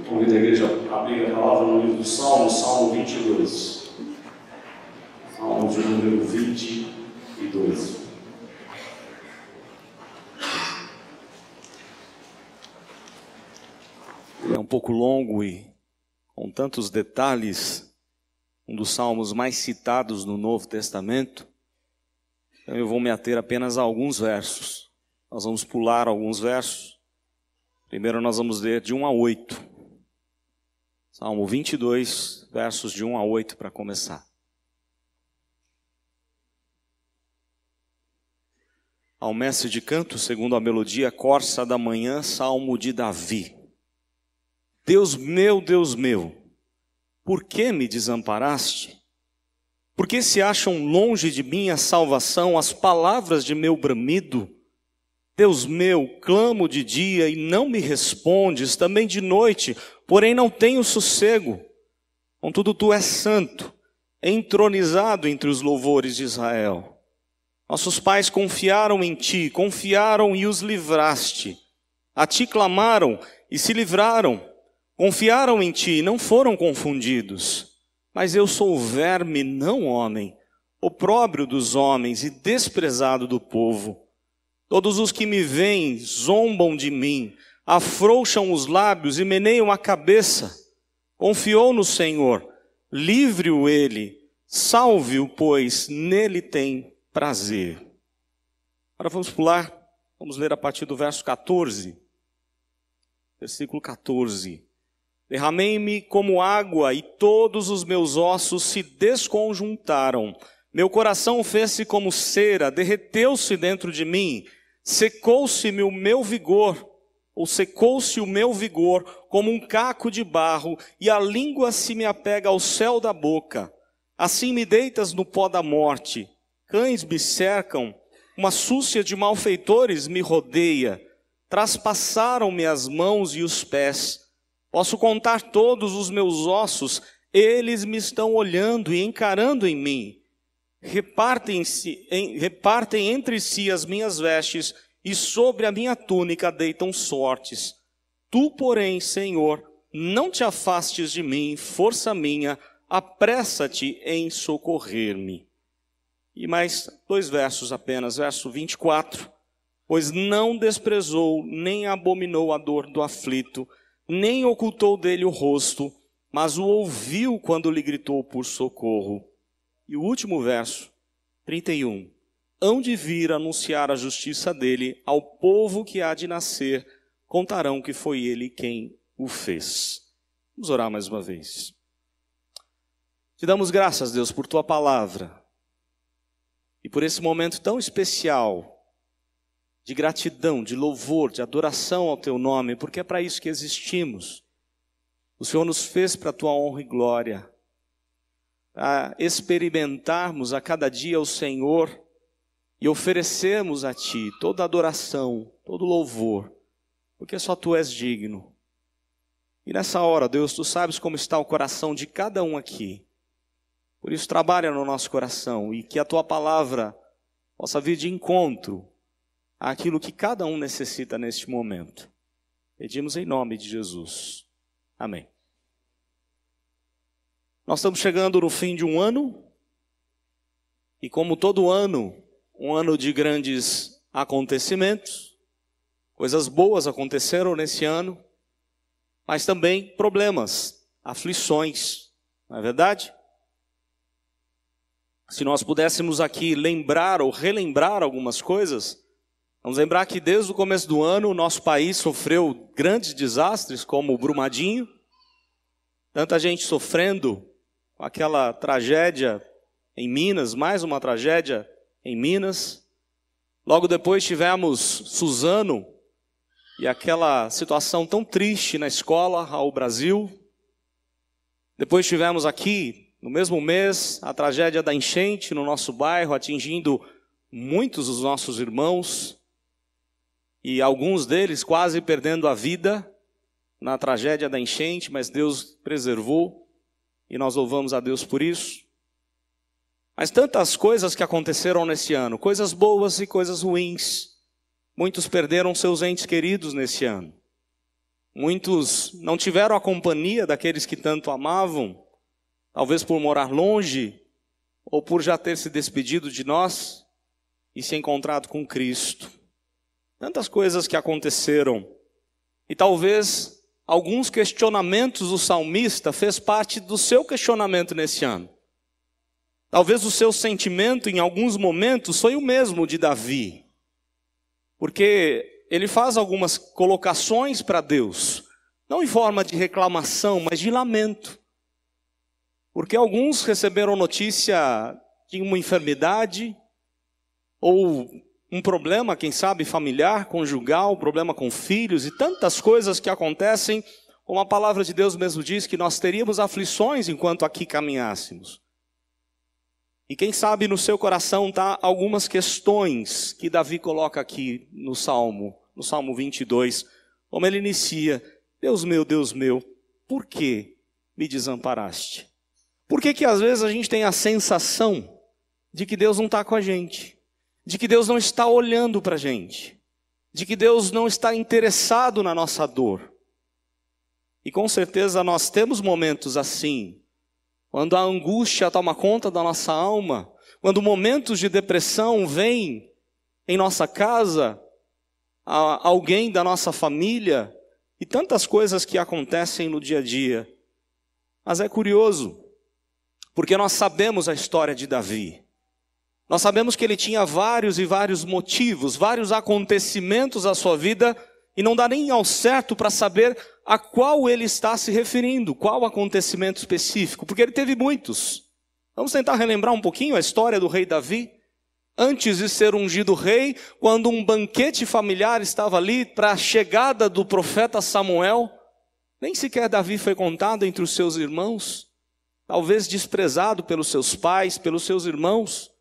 Convido a igreja a abrir a palavra no livro do Salmo, Salmo 22. Salmo de número 22. É um pouco longo e com tantos detalhes, um dos salmos mais citados no Novo Testamento. Então eu vou me ater apenas a alguns versos. Nós vamos pular alguns versos. Primeiro nós vamos ler de 1 a 8. Salmo 22, versos de 1 a 8 para começar. Ao mestre de canto, segundo a melodia Corça da Manhã, Salmo de Davi. Deus meu, por que me desamparaste? Por que se acham longe de mim a salvação, as palavras de meu bramido? Deus meu, clamo de dia e não me respondes, também de noite, porém não tenho sossego. Contudo, tu és santo, entronizado entre os louvores de Israel. Nossos pais confiaram em ti, confiaram e os livraste. A ti clamaram e se livraram. Confiaram em ti e não foram confundidos. Mas eu sou verme, não homem, opróbrio dos homens e desprezado do povo. Todos os que me veem zombam de mim, afrouxam os lábios e meneiam a cabeça. Confiou no Senhor, livre-o ele, salve-o, pois nele tem prazer. Agora vamos pular, vamos ler a partir do verso 14. Versículo 14. Derramei-me como água e todos os meus ossos se desconjuntaram. Meu coração fez-se como cera, derreteu-se dentro de mim. Secou-se-me o meu vigor, ou secou-se o meu vigor como um caco de barro, e a língua se me apega ao céu da boca. Assim me deitas no pó da morte. Cães me cercam, uma súcia de malfeitores me rodeia. Traspassaram-me as mãos e os pés. Posso contar todos os meus ossos, eles me estão olhando e encarando em mim. Repartem entre si as minhas vestes, e sobre a minha túnica deitam sortes. Tu, porém, Senhor, não te afastes de mim, força minha, apressa-te em socorrer-me. E mais 2 versos apenas, verso 24. Pois não desprezou, nem abominou a dor do aflito, nem ocultou dele o rosto, mas o ouviu quando lhe gritou por socorro. E o último verso, 31. Hão de vir anunciar a justiça dele ao povo que há de nascer, contarão que foi ele quem o fez. Vamos orar mais uma vez. Te damos graças, Deus, por tua palavra e por esse momento tão especial de gratidão, de louvor, de adoração ao teu nome, porque é para isso que existimos. O Senhor nos fez para a tua honra e glória, a experimentarmos a cada dia o Senhor e oferecermos a Ti toda a adoração, todo o louvor, porque só Tu és digno. E nessa hora, Deus, Tu sabes como está o coração de cada um aqui. Por isso trabalha no nosso coração e que a Tua palavra possa vir de encontro àquilo que cada um necessita neste momento. Pedimos em nome de Jesus. Amém. Nós estamos chegando no fim de um ano, e como todo ano, um ano de grandes acontecimentos, coisas boas aconteceram nesse ano, mas também problemas, aflições, não é verdade? Se nós pudéssemos aqui lembrar ou relembrar algumas coisas, vamos lembrar que desde o começo do ano o nosso país sofreu grandes desastres como o Brumadinho, tanta gente sofrendo com aquela tragédia em Minas, mais uma tragédia em Minas. Logo depois tivemos Suzano e aquela situação tão triste na escola ao Brasil. Depois tivemos aqui, no mesmo mês, a tragédia da enchente no nosso bairro, atingindo muitos dos nossos irmãos, e alguns deles quase perdendo a vida na tragédia da enchente, mas Deus preservou. E nós louvamos a Deus por isso. Mas tantas coisas que aconteceram nesse ano, coisas boas e coisas ruins. Muitos perderam seus entes queridos nesse ano. Muitos não tiveram a companhia daqueles que tanto amavam, talvez por morar longe, ou por já ter se despedido de nós e se encontrado com Cristo. Tantas coisas que aconteceram. E talvez alguns questionamentos do salmista fez parte do seu questionamento nesse ano. Talvez o seu sentimento em alguns momentos foi o mesmo de Davi. Porque ele faz algumas colocações para Deus, não em forma de reclamação, mas de lamento. Porque alguns receberam notícia de uma enfermidade, ou um problema, quem sabe, familiar, conjugal, problema com filhos, e tantas coisas que acontecem, como a palavra de Deus mesmo diz, que nós teríamos aflições enquanto aqui caminhássemos. E quem sabe no seu coração está algumas questões que Davi coloca aqui no Salmo 22, como ele inicia: Deus meu, por que me desamparaste? Por que às vezes a gente tem a sensação de que Deus não está com a gente, de que Deus não está olhando para a gente, de que Deus não está interessado na nossa dor? E com certeza nós temos momentos assim, quando a angústia toma conta da nossa alma, quando momentos de depressão vêm em nossa casa, a alguém da nossa família, e tantas coisas que acontecem no dia a dia. Mas é curioso, porque nós sabemos a história de Davi. Nós sabemos que ele tinha vários e vários motivos, vários acontecimentos à sua vida, e não dá nem ao certo para saber a qual ele está se referindo, qual acontecimento específico, porque ele teve muitos. Vamos tentar relembrar um pouquinho a história do rei Davi. Antes de ser ungido rei, quando um banquete familiar estava ali para a chegada do profeta Samuel, nem sequer Davi foi contado entre os seus irmãos, talvez desprezado pelos seus pais, pelos seus irmãos,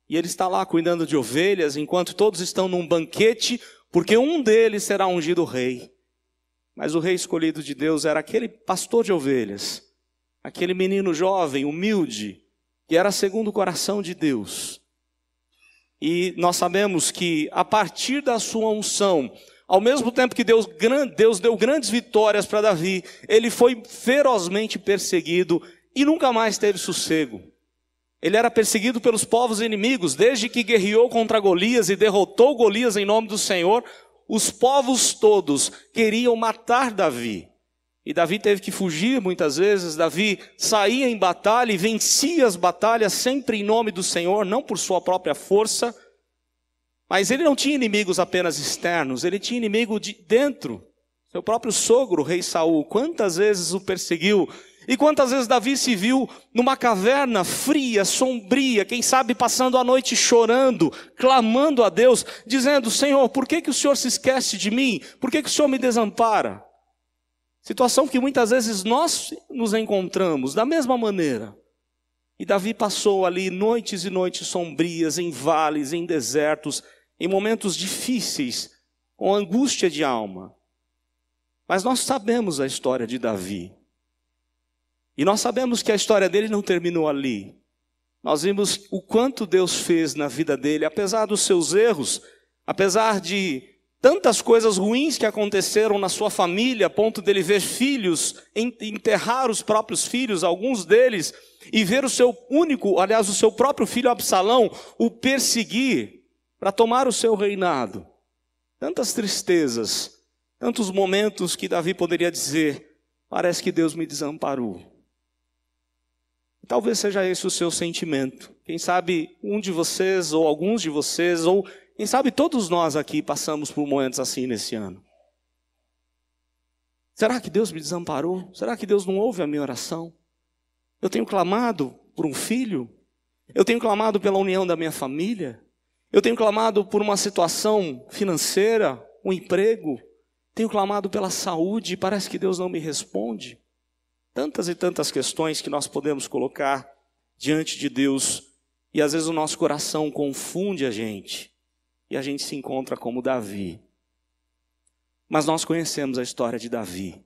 e ele está lá cuidando de ovelhas, enquanto todos estão num banquete, porque um deles será ungido rei. Mas o rei escolhido de Deus era aquele pastor de ovelhas, aquele menino jovem, humilde, que era segundo o coração de Deus. E nós sabemos que a partir da sua unção, ao mesmo tempo que Deus deu grandes vitórias para Davi, ele foi ferozmente perseguido e nunca mais teve sossego. Ele era perseguido pelos povos inimigos, desde que guerreou contra Golias e derrotou Golias em nome do Senhor. Os povos todos queriam matar Davi. E Davi teve que fugir muitas vezes. Davi saía em batalha e vencia as batalhas sempre em nome do Senhor, não por sua própria força. Mas ele não tinha inimigos apenas externos, ele tinha inimigo de dentro. Seu próprio sogro, o rei Saul, quantas vezes o perseguiu. E quantas vezes Davi se viu numa caverna fria, sombria, quem sabe passando a noite chorando, clamando a Deus, dizendo: Senhor, por que o Senhor se esquece de mim? Por que o Senhor me desampara? Situação que muitas vezes nós nos encontramos da mesma maneira. E Davi passou ali noites e noites sombrias, em vales, em desertos, em momentos difíceis, com angústia de alma. Mas nós sabemos a história de Davi. E nós sabemos que a história dele não terminou ali. Nós vimos o quanto Deus fez na vida dele, apesar dos seus erros, apesar de tantas coisas ruins que aconteceram na sua família, a ponto dele ver filhos, enterrar os próprios filhos, alguns deles, e ver o seu próprio filho Absalão, o perseguir para tomar o seu reinado. Tantas tristezas, tantos momentos que Davi poderia dizer: parece que Deus me desamparou. Talvez seja esse o seu sentimento. Quem sabe um de vocês, ou alguns de vocês, ou quem sabe todos nós aqui passamos por momentos assim nesse ano. Será que Deus me desamparou? Será que Deus não ouve a minha oração? Eu tenho clamado por um filho? Eu tenho clamado pela união da minha família? Eu tenho clamado por uma situação financeira, um emprego? Tenho clamado pela saúde e parece que Deus não me responde? Tantas e tantas questões que nós podemos colocar diante de Deus, e às vezes o nosso coração confunde a gente, e a gente se encontra como Davi. Mas nós conhecemos a história de Davi,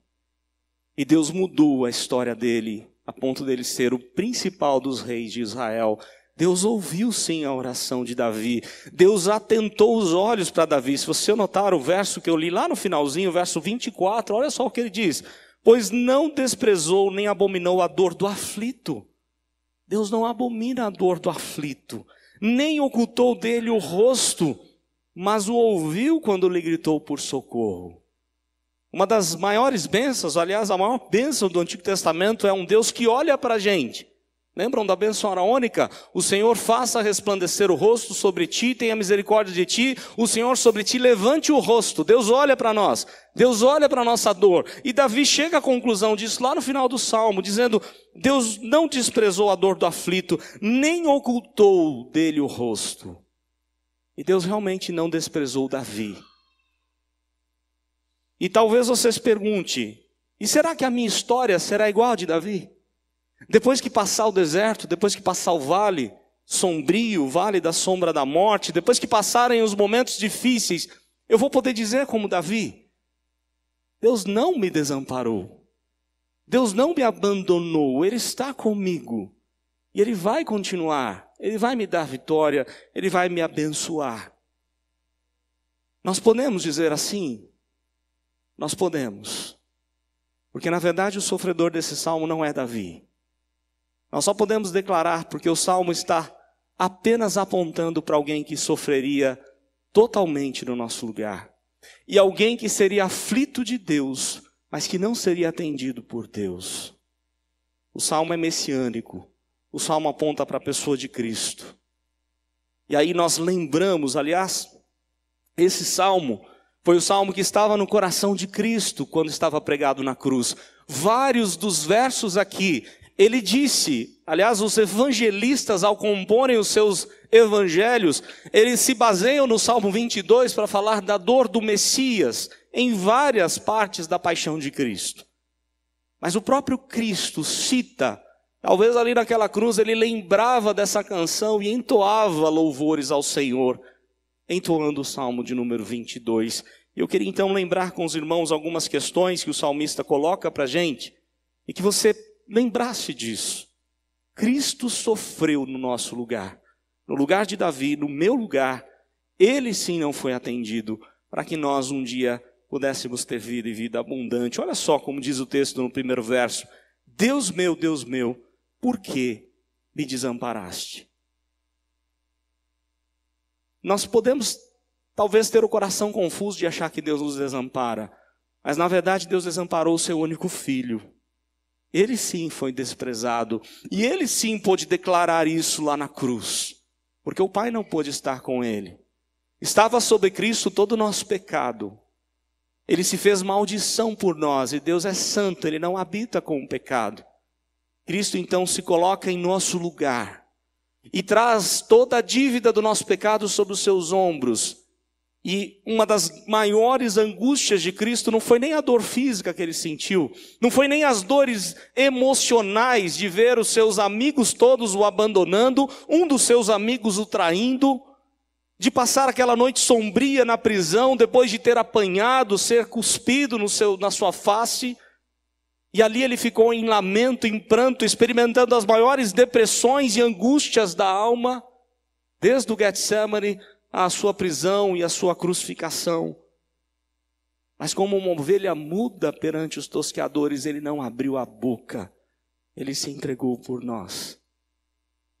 e Deus mudou a história dele, a ponto dele ser o principal dos reis de Israel, Deus ouviu sim a oração de Davi. Deus atentou os olhos para Davi. Se você notar o verso que eu li lá no finalzinho, o verso 24, olha só o que ele diz. Pois não desprezou nem abominou a dor do aflito. Deus não abomina a dor do aflito, nem ocultou dele o rosto, mas o ouviu quando lhe gritou por socorro. Uma das maiores bênçãos, aliás, a maior bênção do Antigo Testamento é um Deus que olha para a gente. Lembram da bênção araônica? O Senhor faça resplandecer o rosto sobre ti, tenha misericórdia de ti, o Senhor sobre ti levante o rosto. Deus olha para nós, Deus olha para a nossa dor. E Davi chega à conclusão disso lá no final do Salmo, dizendo, Deus não desprezou a dor do aflito, nem ocultou dele o rosto. E Deus realmente não desprezou Davi. E talvez você se pergunte, e será que a minha história será igual a de Davi? Depois que passar o deserto, depois que passar o vale sombrio, o vale da sombra da morte, depois que passarem os momentos difíceis, eu vou poder dizer como Davi, Deus não me desamparou, Deus não me abandonou, Ele está comigo, e Ele vai continuar, Ele vai me dar vitória, Ele vai me abençoar. Nós podemos dizer assim? Nós podemos, porque na verdade o sofredor desse salmo não é Davi. Nós só podemos declarar porque o Salmo está apenas apontando para alguém que sofreria totalmente no nosso lugar. E alguém que seria aflito de Deus, mas que não seria atendido por Deus. O Salmo é messiânico. O Salmo aponta para a pessoa de Cristo. E aí nós lembramos, aliás, esse Salmo foi o Salmo que estava no coração de Cristo quando estava pregado na cruz. Vários dos versos aqui, ele disse, aliás, os evangelistas, ao comporem os seus evangelhos, eles se baseiam no Salmo 22 para falar da dor do Messias, em várias partes da paixão de Cristo. Mas o próprio Cristo cita, talvez ali naquela cruz ele lembrava dessa canção e entoava louvores ao Senhor, entoando o Salmo de número 22. Eu queria então lembrar com os irmãos algumas questões que o salmista coloca para a gente, e que você lembrasse disso. Cristo sofreu no nosso lugar, no lugar de Davi, no meu lugar. Ele sim não foi atendido, para que nós um dia pudéssemos ter vida e vida abundante. Olha só como diz o texto no primeiro verso. Deus meu, por que me desamparaste? Nós podemos talvez ter o coração confuso de achar que Deus nos desampara, mas na verdade Deus desamparou o seu único filho. Ele sim foi desprezado, e ele sim pôde declarar isso lá na cruz, porque o Pai não pôde estar com ele. Estava sobre Cristo todo o nosso pecado. Ele se fez maldição por nós, e Deus é santo, Ele não habita com o pecado. Cristo então se coloca em nosso lugar, e traz toda a dívida do nosso pecado sobre os seus ombros. E uma das maiores angústias de Cristo não foi nem a dor física que ele sentiu, não foi nem as dores emocionais de ver os seus amigos todos o abandonando, um dos seus amigos o traindo, de passar aquela noite sombria na prisão, depois de ter apanhado, ser cuspido na sua face, e ali ele ficou em lamento, em pranto, experimentando as maiores depressões e angústias da alma, desde o Getsemane, a sua prisão e a sua crucificação. Mas como uma ovelha muda perante os tosqueadores, ele não abriu a boca, ele se entregou por nós.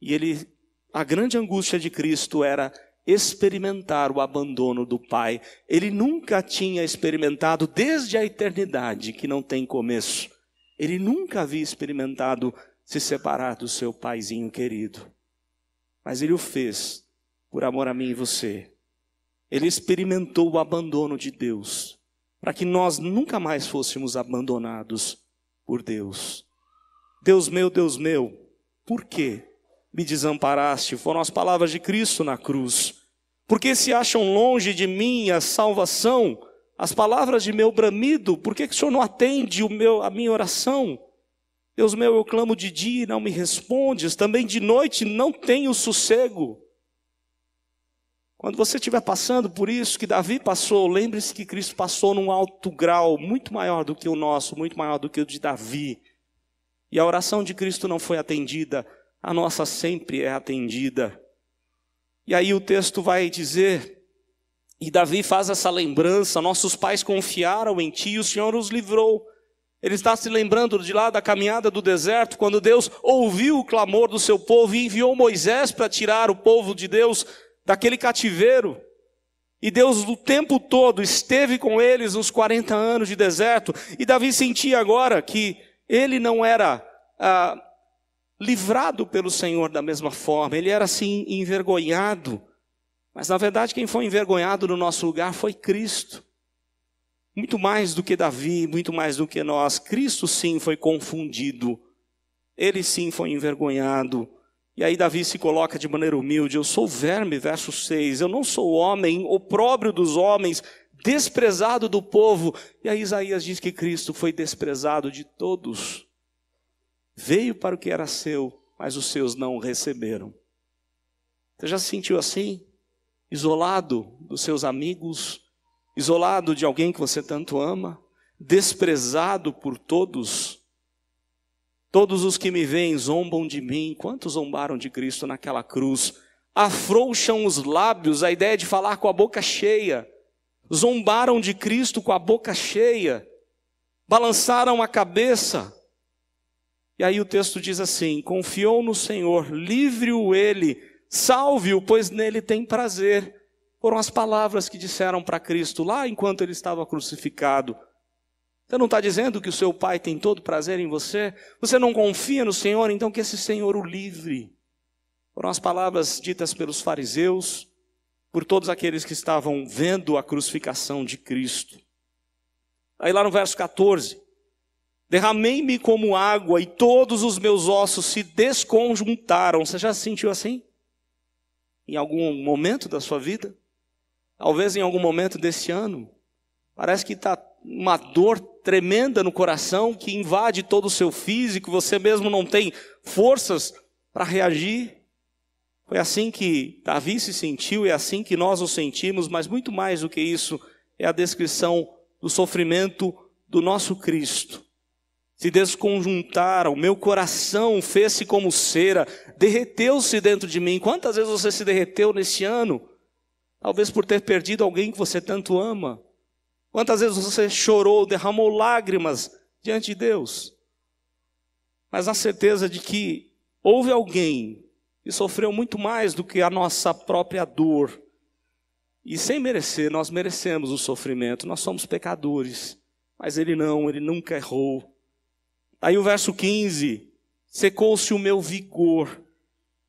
E a grande angústia de Cristo era experimentar o abandono do Pai. Ele nunca tinha experimentado desde a eternidade, que não tem começo. Ele nunca havia experimentado se separar do seu paizinho querido. Mas ele o fez por amor a mim e você. Ele experimentou o abandono de Deus, para que nós nunca mais fôssemos abandonados por Deus. Deus meu, por que me desamparaste? Foram as palavras de Cristo na cruz. Por que se acham longe de mim a salvação, as palavras de meu bramido? Por que o Senhor não atende a minha oração? Deus meu, eu clamo de dia e não me respondes, também de noite não tenho sossego. Quando você estiver passando por isso que Davi passou, lembre-se que Cristo passou num alto grau, muito maior do que o nosso, muito maior do que o de Davi. E a oração de Cristo não foi atendida, a nossa sempre é atendida. E aí o texto vai dizer, e Davi faz essa lembrança: nossos pais confiaram em ti e o Senhor os livrou. Ele está se lembrando de lá da caminhada do deserto, quando Deus ouviu o clamor do seu povo e enviou Moisés para tirar o povo de Deus daquele cativeiro. E Deus o tempo todo esteve com eles nos 40 anos de deserto. E Davi sentia agora que ele não era livrado pelo Senhor da mesma forma. Ele era assim envergonhado. Mas na verdade quem foi envergonhado no nosso lugar foi Cristo. Muito mais do que Davi, muito mais do que nós. Cristo sim foi confundido. Ele sim foi envergonhado. E aí Davi se coloca de maneira humilde: eu sou verme, verso 6. Eu não sou homem, opróbrio dos homens, desprezado do povo. E aí Isaías diz que Cristo foi desprezado de todos. Veio para o que era seu, mas os seus não o receberam. Você já se sentiu assim? Isolado dos seus amigos? Isolado de alguém que você tanto ama? Desprezado por todos? Todos os que me veem zombam de mim. Quantos zombaram de Cristo naquela cruz? Afrouxam os lábios, a ideia de falar com a boca cheia. Zombaram de Cristo com a boca cheia. Balançaram a cabeça. E aí o texto diz assim: confiou no Senhor, livre-o ele, salve-o, pois nele tem prazer. Foram as palavras que disseram para Cristo lá enquanto ele estava crucificado. Você não está dizendo que o seu Pai tem todo prazer em você? Você não confia no Senhor? Então que esse Senhor o livre. Foram as palavras ditas pelos fariseus, por todos aqueles que estavam vendo a crucificação de Cristo. Aí lá no verso 14: derramei-me como água e todos os meus ossos se desconjuntaram. Você já se sentiu assim? Em algum momento da sua vida? Talvez em algum momento desse ano? Parece que está uma dor tremenda no coração que invade todo o seu físico, você mesmo não tem forças para reagir. Foi assim que Davi se sentiu, é assim que nós nos sentimos, mas muito mais do que isso, é a descrição do sofrimento do nosso Cristo. Se desconjuntaram, meu coração fez-se como cera, derreteu-se dentro de mim. Quantas vezes você se derreteu nesse ano? Talvez por ter perdido alguém que você tanto ama. Quantas vezes você chorou, derramou lágrimas diante de Deus? Mas na certeza de que houve alguém que sofreu muito mais do que a nossa própria dor. E sem merecer, nós merecemos o sofrimento, nós somos pecadores. Mas ele não, ele nunca errou. Aí o verso 15: secou-se o meu vigor,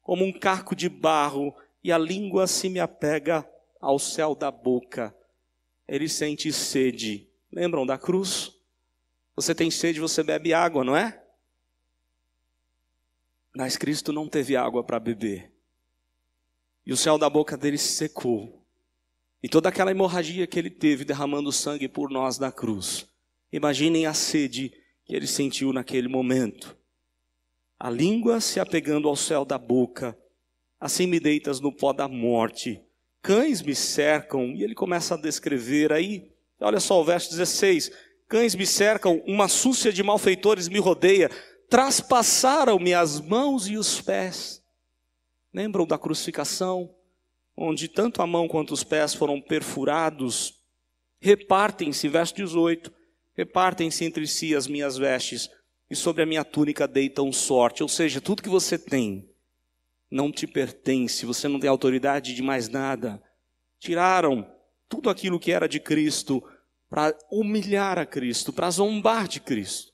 como um caco de barro, e a língua se me apega ao céu da boca. Ele sente sede. Lembram da cruz? Você tem sede, você bebe água, não é? Mas Cristo não teve água para beber. E o céu da boca dele se secou. E toda aquela hemorragia que ele teve derramando sangue por nós na cruz. Imaginem a sede que ele sentiu naquele momento. A língua se apegando ao céu da boca. Assim me deitas no pó da morte. Cães me cercam. E ele começa a descrever aí. Olha só o verso 16. Cães me cercam, uma súcia de malfeitores me rodeia. Traspassaram-me as mãos e os pés. Lembram da crucificação? Onde tanto a mão quanto os pés foram perfurados. Repartem-se, verso 18. Repartem-se entre si as minhas vestes. E sobre a minha túnica deitam sorte. Ou seja, tudo que você tem não te pertence, você não tem autoridade de mais nada. Tiraram tudo aquilo que era de Cristo para humilhar a Cristo, para zombar de Cristo.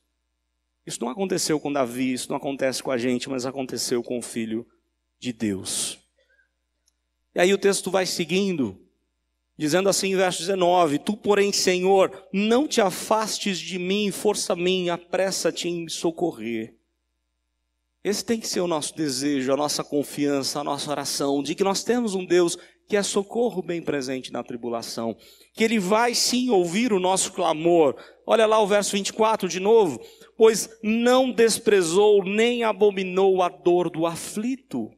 Isso não aconteceu com Davi, isso não acontece com a gente, mas aconteceu com o Filho de Deus. E aí o texto vai seguindo, dizendo assim em verso 19, tu, porém, Senhor, não te afastes de mim, força minha, apressa-te em me socorrer. Esse tem que ser o nosso desejo, a nossa confiança, a nossa oração, de que nós temos um Deus que é socorro bem presente na tribulação, que Ele vai sim ouvir o nosso clamor. Olha lá o verso 24 de novo, pois não desprezou nem abominou a dor do aflito.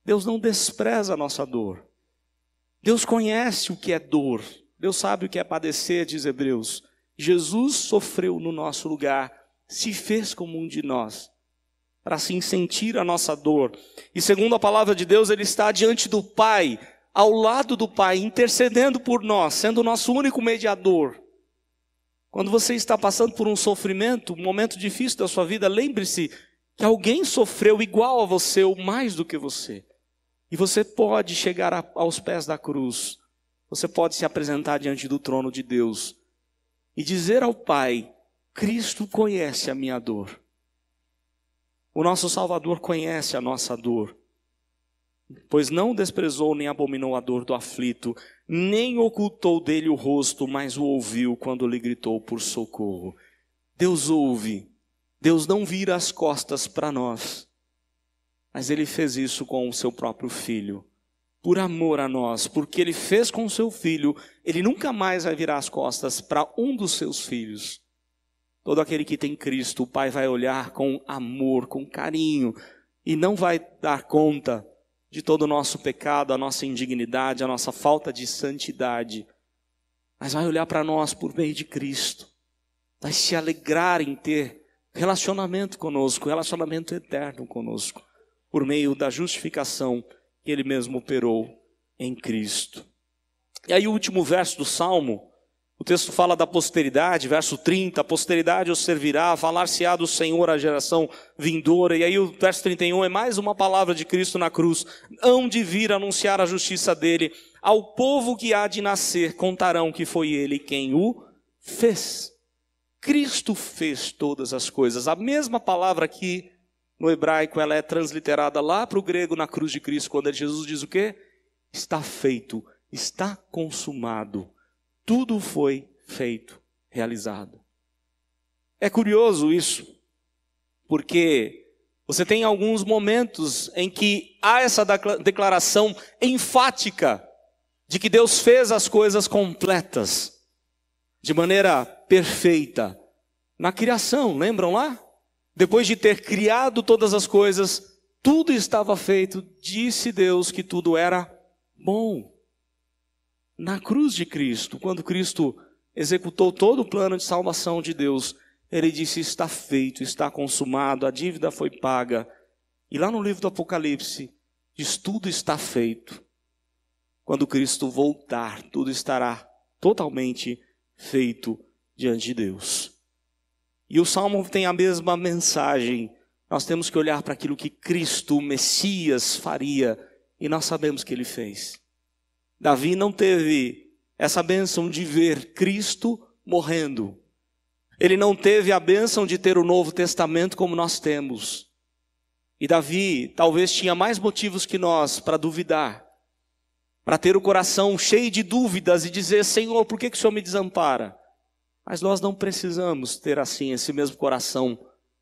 Deus não despreza a nossa dor. Deus conhece o que é dor, Deus sabe o que é padecer, diz Hebreus. Jesus sofreu no nosso lugar, se fez como um de nós. para assim sentir a nossa dor. E segundo a palavra de Deus, Ele está diante do Pai, ao lado do Pai, intercedendo por nós, sendo o nosso único mediador. Quando você está passando por um sofrimento, um momento difícil da sua vida, lembre-se que alguém sofreu igual a você ou mais do que você. E você pode chegar aos pés da cruz. Você pode se apresentar diante do trono de Deus e dizer ao Pai: Cristo conhece a minha dor. O nosso Salvador conhece a nossa dor. Pois não desprezou nem abominou a dor do aflito, nem ocultou dele o rosto, mas o ouviu quando lhe gritou por socorro. Deus ouve, Deus não vira as costas para nós, mas Ele fez isso com o seu próprio Filho, por amor a nós, porque Ele fez com o seu Filho, Ele nunca mais vai virar as costas para um dos seus filhos. Todo aquele que tem Cristo, o Pai vai olhar com amor, com carinho, e não vai dar conta de todo o nosso pecado, a nossa indignidade, a nossa falta de santidade, mas vai olhar para nós por meio de Cristo, vai se alegrar em ter relacionamento conosco, relacionamento eterno conosco, por meio da justificação que Ele mesmo operou em Cristo. E aí o último verso do Salmo, o texto fala da posteridade, verso 30, a posteridade os servirá, falar-se-á do Senhor à geração vindoura. E aí o verso 31 é mais uma palavra de Cristo na cruz. Hão de vir anunciar a justiça dele, ao povo que há de nascer contarão que foi ele quem o fez. Cristo fez todas as coisas. A mesma palavra aqui no hebraico, ela é transliterada lá para o grego na cruz de Cristo, quando Jesus diz o quê? Está feito, está consumado. Tudo foi feito, realizado. É curioso isso, porque você tem alguns momentos em que há essa declaração enfática de que Deus fez as coisas completas, de maneira perfeita. Na criação, lembram lá? Depois de ter criado todas as coisas, tudo estava feito, disse Deus que tudo era bom. Na cruz de Cristo, quando Cristo executou todo o plano de salvação de Deus, Ele disse: está feito, está consumado, a dívida foi paga. E lá no livro do Apocalipse, diz: tudo está feito. Quando Cristo voltar, tudo estará totalmente feito diante de Deus. E o Salmo tem a mesma mensagem. Nós temos que olhar para aquilo que Cristo, o Messias, faria, e nós sabemos que Ele fez. Davi não teve essa bênção de ver Cristo morrendo. Ele não teve a bênção de ter o Novo Testamento como nós temos. E Davi talvez tinha mais motivos que nós para duvidar, para ter o coração cheio de dúvidas e dizer: Senhor, por que o Senhor me desampara? Mas nós não precisamos ter assim esse mesmo coração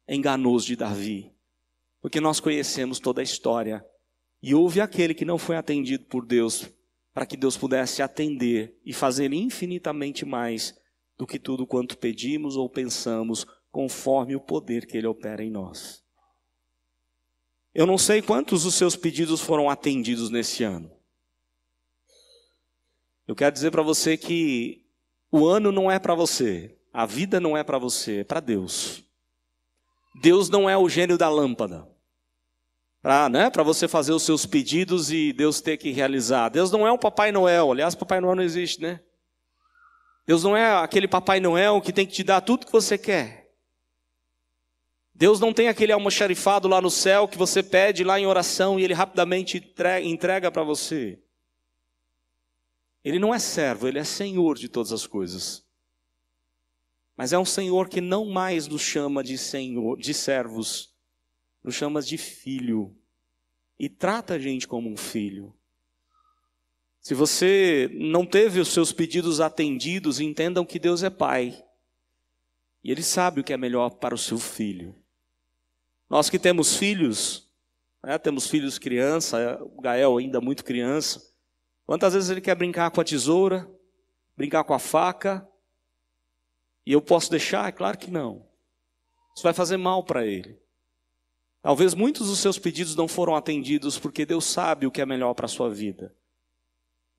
enganoso de Davi, porque nós conhecemos toda a história. E houve aquele que não foi atendido por Deus, para que Deus pudesse atender e fazer infinitamente mais do que tudo quanto pedimos ou pensamos, conforme o poder que Ele opera em nós. Eu não sei quantos dos seus pedidos foram atendidos nesse ano. Eu quero dizer para você que o ano não é para você, a vida não é para você, é para Deus. Deus não é o gênio da lâmpada, para você fazer os seus pedidos e Deus ter que realizar. Deus não é um Papai Noel. Aliás, Papai Noel não existe, né? Deus não é aquele Papai Noel que tem que te dar tudo que você quer. Deus não tem aquele almoxarifado lá no céu que você pede lá em oração e Ele rapidamente entrega para você. Ele não é servo, Ele é Senhor de todas as coisas. Mas é um Senhor que não mais nos chama de Senhor, de servos, nos chama de filho, e trata a gente como um filho. Se você não teve os seus pedidos atendidos, entendam que Deus é Pai, e Ele sabe o que é melhor para o seu filho. Nós que temos filhos, temos filhos criança, o Gael ainda muito criança, quantas vezes ele quer brincar com a tesoura, brincar com a faca, e eu posso deixar? É claro que não. Isso vai fazer mal para ele. Talvez muitos dos seus pedidos não foram atendidos porque Deus sabe o que é melhor para a sua vida.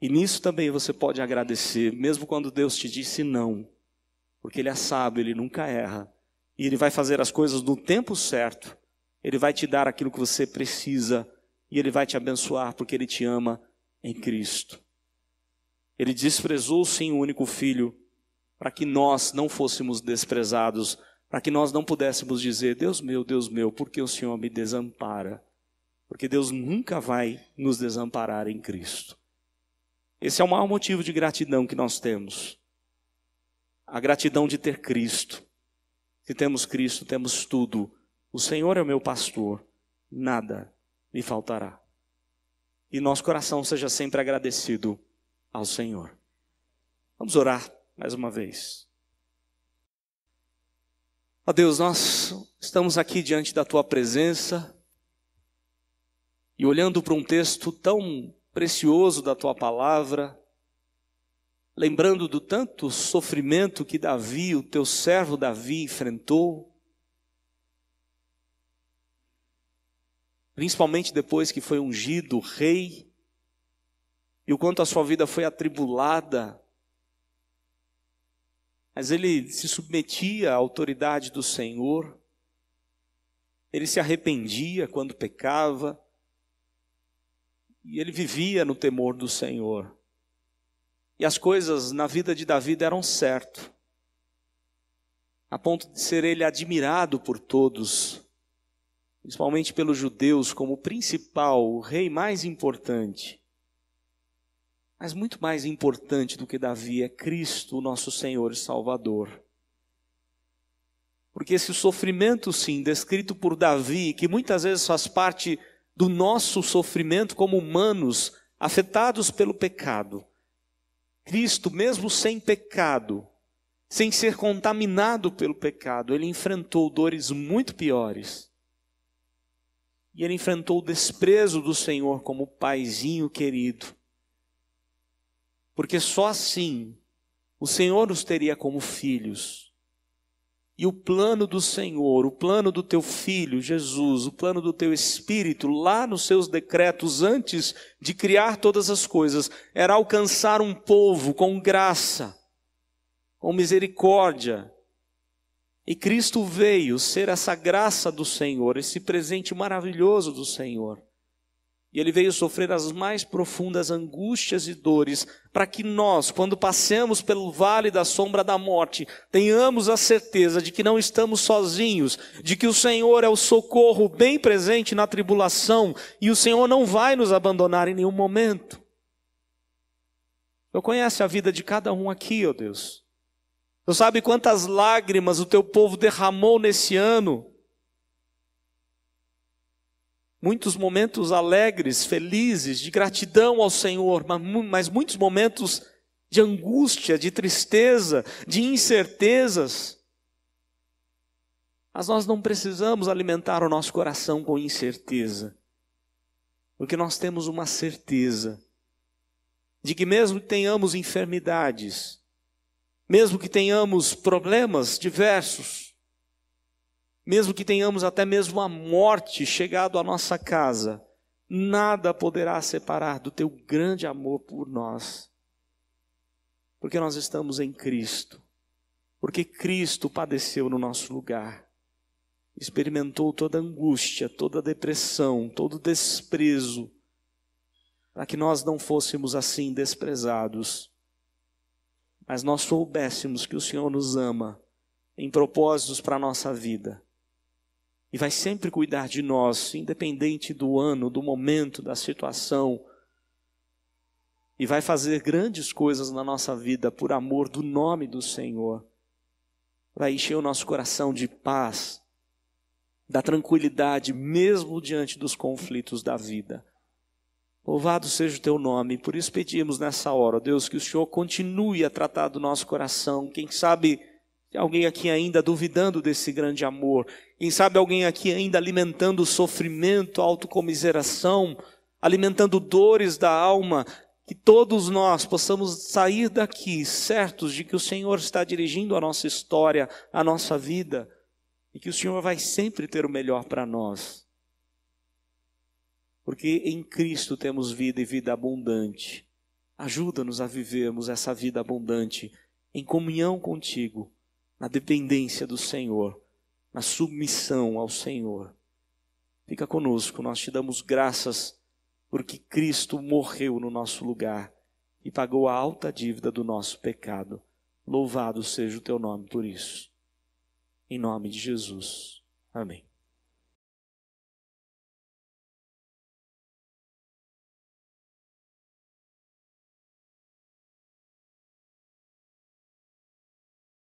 E nisso também você pode agradecer, mesmo quando Deus te disse não. Porque Ele é sábio, Ele nunca erra. E Ele vai fazer as coisas no tempo certo Ele vai te dar aquilo que você precisa e Ele vai te abençoar porque Ele te ama em Cristo. Ele desprezou sim o único Filho para que nós não fôssemos desprezados, para que nós não pudéssemos dizer, Deus meu, por que o Senhor me desampara? Porque Deus nunca vai nos desamparar em Cristo. Esse é o maior motivo de gratidão que nós temos. A gratidão de ter Cristo. Se temos Cristo, temos tudo. O Senhor é o meu pastor, nada me faltará. E nosso coração seja sempre agradecido ao Senhor. Vamos orar mais uma vez. Ó Deus, nós estamos aqui diante da Tua presença e olhando para um texto tão precioso da Tua palavra, lembrando do tanto sofrimento que Davi, o Teu servo Davi, enfrentou, principalmente depois que foi ungido rei, e o quanto a sua vida foi atribulada, mas ele se submetia à autoridade do Senhor, ele se arrependia quando pecava, e ele vivia no temor do Senhor. E as coisas na vida de Davi deram certo, a ponto de ser ele admirado por todos, principalmente pelos judeus, como o principal, o rei mais importante. Mas muito mais importante do que Davi é Cristo, o nosso Senhor e Salvador. Porque esse sofrimento, sim, descrito por Davi, que muitas vezes faz parte do nosso sofrimento como humanos, afetados pelo pecado, Cristo, mesmo sem pecado, sem ser contaminado pelo pecado, ele enfrentou dores muito piores. E ele enfrentou o desprezo do Senhor como paizinho querido. Porque só assim o Senhor nos teria como filhos. E o plano do Senhor, o plano do teu Filho, Jesus, o plano do teu Espírito, lá nos seus decretos, antes de criar todas as coisas, era alcançar um povo com graça, com misericórdia. E Cristo veio ser essa graça do Senhor, esse presente maravilhoso do Senhor. E Ele veio sofrer as mais profundas angústias e dores, para que nós, quando passemos pelo vale da sombra da morte, tenhamos a certeza de que não estamos sozinhos, de que o Senhor é o socorro bem presente na tribulação, e o Senhor não vai nos abandonar em nenhum momento. Eu conheço a vida de cada um aqui, ó Deus. Tu sabe quantas lágrimas o teu povo derramou nesse ano? Muitos momentos alegres, felizes, de gratidão ao Senhor, mas muitos momentos de angústia, de tristeza, de incertezas. Mas nós não precisamos alimentar o nosso coração com incerteza, porque nós temos uma certeza de que mesmo que tenhamos enfermidades, mesmo que tenhamos problemas diversos, mesmo que tenhamos até mesmo a morte chegado à nossa casa, nada poderá separar do teu grande amor por nós. Porque nós estamos em Cristo. Porque Cristo padeceu no nosso lugar. Experimentou toda angústia, toda depressão, todo desprezo, para que nós não fôssemos assim desprezados. Mas nós soubéssemos que o Senhor nos ama em propósitos para a nossa vida. E vai sempre cuidar de nós, independente do ano, do momento, da situação. E vai fazer grandes coisas na nossa vida por amor do nome do Senhor. Vai encher o nosso coração de paz, da tranquilidade, mesmo diante dos conflitos da vida. Louvado seja o teu nome, por isso pedimos nessa hora, ó Deus, que o Senhor continue a tratar do nosso coração. Quem sabe alguém aqui ainda duvidando desse grande amor, quem sabe alguém aqui ainda alimentando sofrimento, autocomiseração, alimentando dores da alma, que todos nós possamos sair daqui certos de que o Senhor está dirigindo a nossa história, a nossa vida, e que o Senhor vai sempre ter o melhor para nós. Porque em Cristo temos vida e vida abundante. Ajuda-nos a vivermos essa vida abundante em comunhão contigo, na dependência do Senhor, na submissão ao Senhor. Fica conosco, nós te damos graças porque Cristo morreu no nosso lugar e pagou a alta dívida do nosso pecado. Louvado seja o teu nome por isso. Em nome de Jesus. Amém.